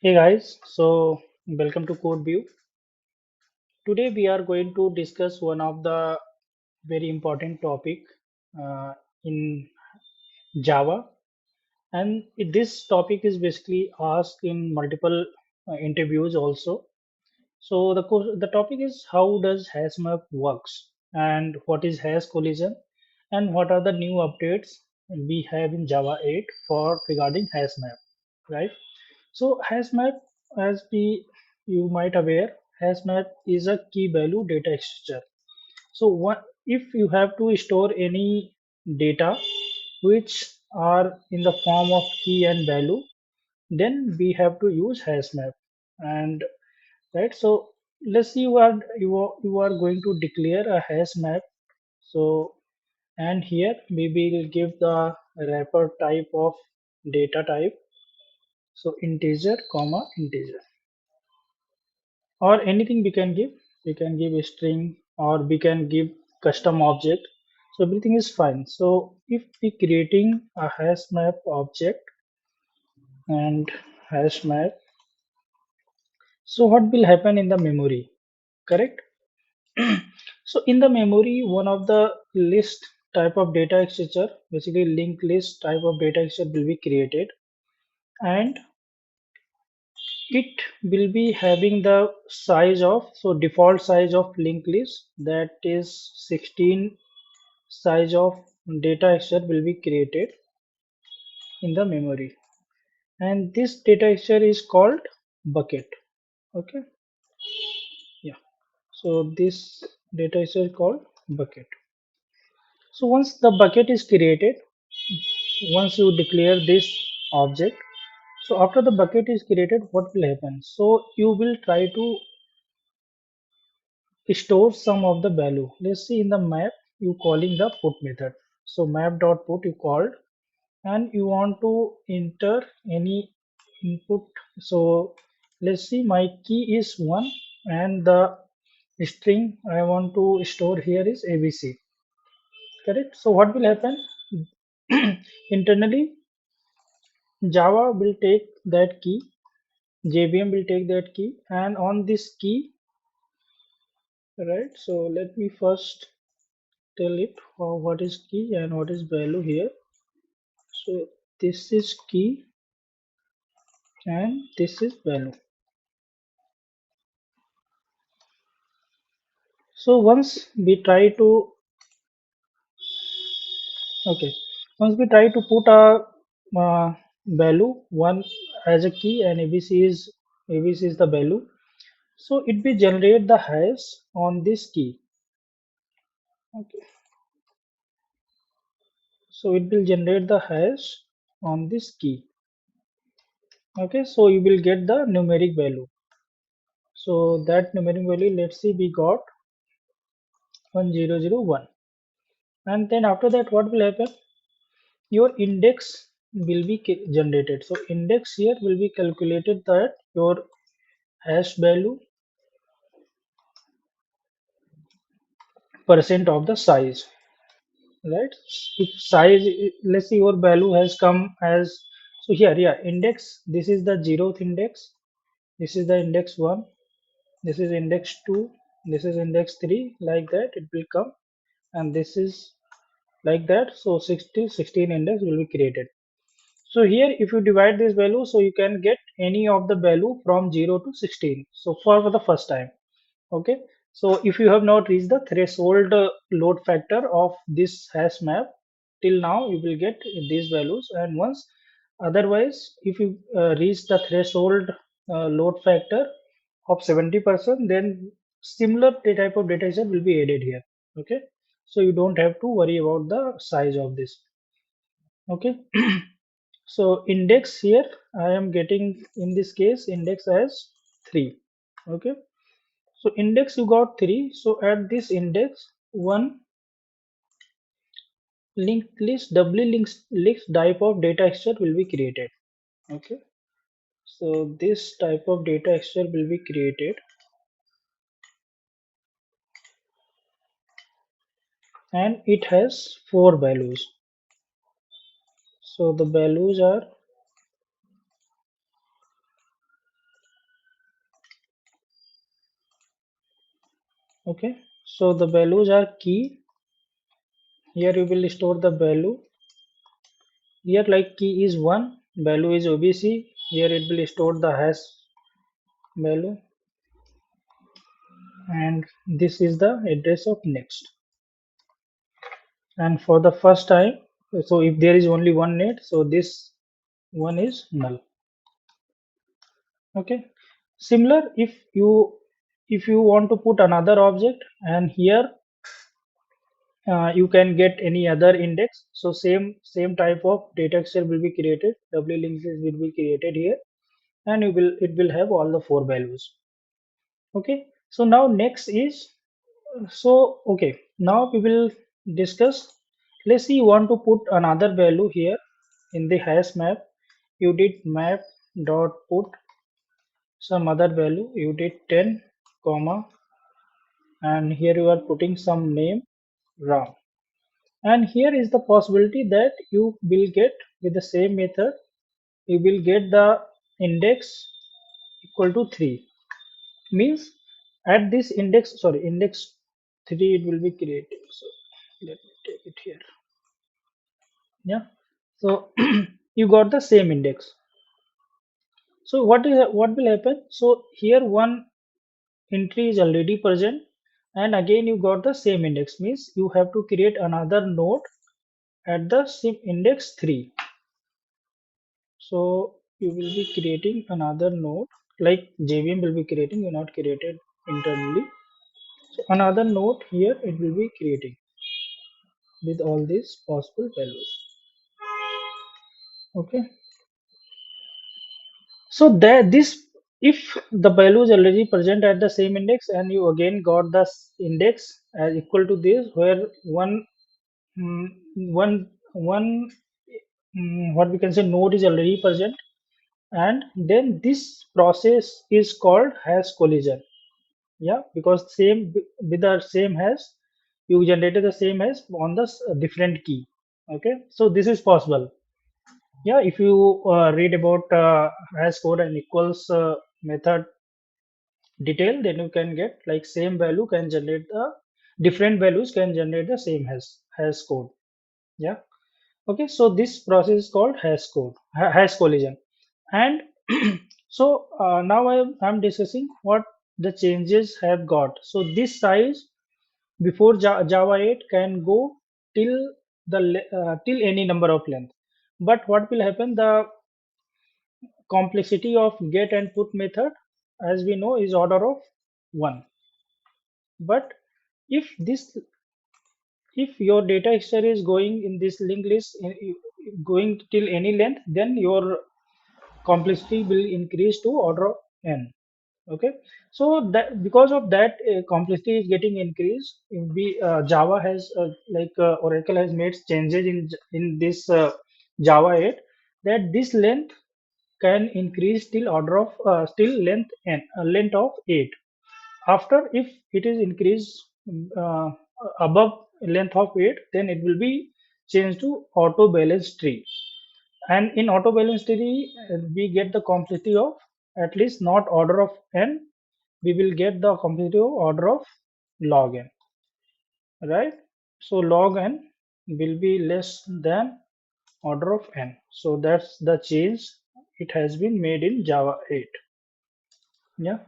Hey guys, so welcome to Code View. Today we are going to discuss one of the very important topic uh, in Java, and this topic is basically asked in multiple interviews also. So the topic is how does HashMap works and what is hash collision and what are the new updates we have in Java 8 for regarding HashMap, right? So HashMap, as we you might aware, HashMap is a key value data structure. So what if you have to store any data which are in the form of key and value, then we have to use HashMap. And right, so let's see you are going to declare a HashMap. So and here we will give the wrapper type of data type. So integer comma integer or anything we can give a string or we can give custom object, so everything is fine. So if we creating a hash map object and hash map, so what will happen in the memory, correct? So in the memory, one of the list type of data structure, basically linked list type of data structure will be created, and it will be having the size of, so default size of linked list, that is 16 size of data structure will be created in the memory, and this data structure is called bucket. Okay, yeah, so this data structure is called bucket. So once the bucket is created, once you declare this object, so after the bucket is created, what will happen? So you will try to store some of the value. Let's see, in the map you calling the put method. So map dot put you called, and you want to enter any input. So let's see, my key is 1 and the string I want to store here is abc, correct? So what will happen? Internally Java will take that key, JVM will take that key, and on this key, right? So let me first tell it what is key and what is value here. So this is key and this is value. So once we try to, okay, once we try to put a value one as a key and ABC is the value, so it will generate the hash on this key. Okay, so it will generate the hash on this key. Okay, so you will get the numeric value. So that numeric value, let's see, we got 1001, and then after that, what will happen? Your index will be generated. So index here will be calculated that your hash value percent of the size, right? If size, let's say your value has come as, so here, yeah, index, this is the 0th index, this is the index 1, this is index 2, this is index 3, like that it will come, and this is like that. So 16 index will be created. So here if you divide this value, so you can get any of the value from 0 to 16, so for the first time. Okay, so if you have not reached the threshold load factor of this hash map till now, you will get these values, and once, otherwise if you reach the threshold load factor of 70%, then similar type of data set will be added here. Okay, so you don't have to worry about the size of this. Okay. So index here I am getting, in this case, index as 3. Okay, so index you got 3. So at this index, one linked list, doubly linked list type of data structure will be created. Okay, so this type of data structure will be created, and it has 4 values. So the values are Okay, so the values are key. Here you will store the value. Here like key is 1, value is OBC. Here it will store the hash value, and this is the address of next. And for the first time, so if there is only one net, so this one is null. Okay, similar if you want to put another object, and here you can get any other index, so same type of data structure will be created, w links will be created here, and it will have all the four values. Okay, so now next is, so okay, now we will discuss. Let's see, you want to put another value here in the hash map. You did map dot put some other value, you did 10 comma, and here you are putting some name Ram. And here is the possibility that you will get with the same method, you will get the index equal to 3. Means at this index, sorry, index 3 it will be created. So let me take it here. Yeah. So you got the same index. So what will happen? So here one entry is already present, and again you got the same index, means you have to create another node at the same index 3. So you will be creating another node, like JVM will be creating, you not created internally. So another node here it will be creating with all these possible values. Okay. So that this, if the value is already present at the same index, and you again got the index as equal to this, where mm, one what we can say node is already present, and then this process is called hash collision. Yeah, because with the same hash, you generated the same hash on the different key. Okay, so this is possible. Yeah, if you read about hash code and equals method detail, then you can get like same value can generate the different values can generate the same hash code. Yeah. Okay, so this process is called hash collision. And so now I'm discussing what the changes have got. So this size before Java 8 can go till till any number of length. But what will happen, the complexity of get and put method, as we know, is order of 1. But if this if your data structure is going in this linked list, going till any length, then your complexity will increase to order of n. Okay, so that because of that complexity is getting increased, we Java has Oracle has made changes in this Java 8, that this length can increase till order of still length n, length of 8. After, if it is increased uh, above length of 8, then it will be changed to auto balance tree. And in auto balance tree, we get the complexity of at least not order of n, we will get the complexity of order of log n, right? So log n will be less than order of n. So that's the change it has been made in Java 8. Yeah.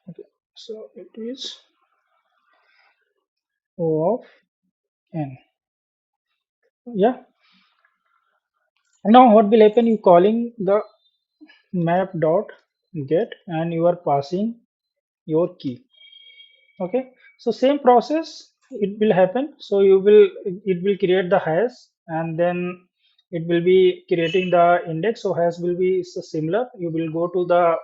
Okay, so it is O of n. Yeah. Now what will happen, you calling the map dot get, and you are passing your key. Okay, so same process it will happen. So it will create the hash, and then it will be creating the index. So hash will be similar. You will go to the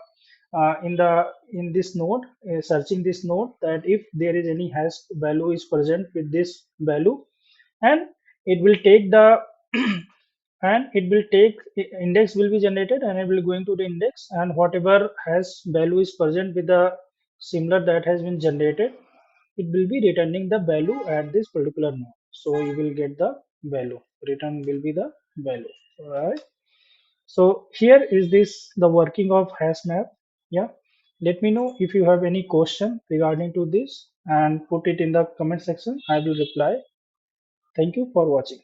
in this node, searching this node, that if there is any hash value is present with this value, and it will take the and it will take index will be generated, and it will going to the index, and whatever has value is present with the similar that has been generated, it will be returning the value at this particular node. So you will get the value, return will be the value. All right, so here is this the working of hash map. Yeah. Let me know if you have any question regarding to this and put it in the comment section. I will reply. Thank you for watching.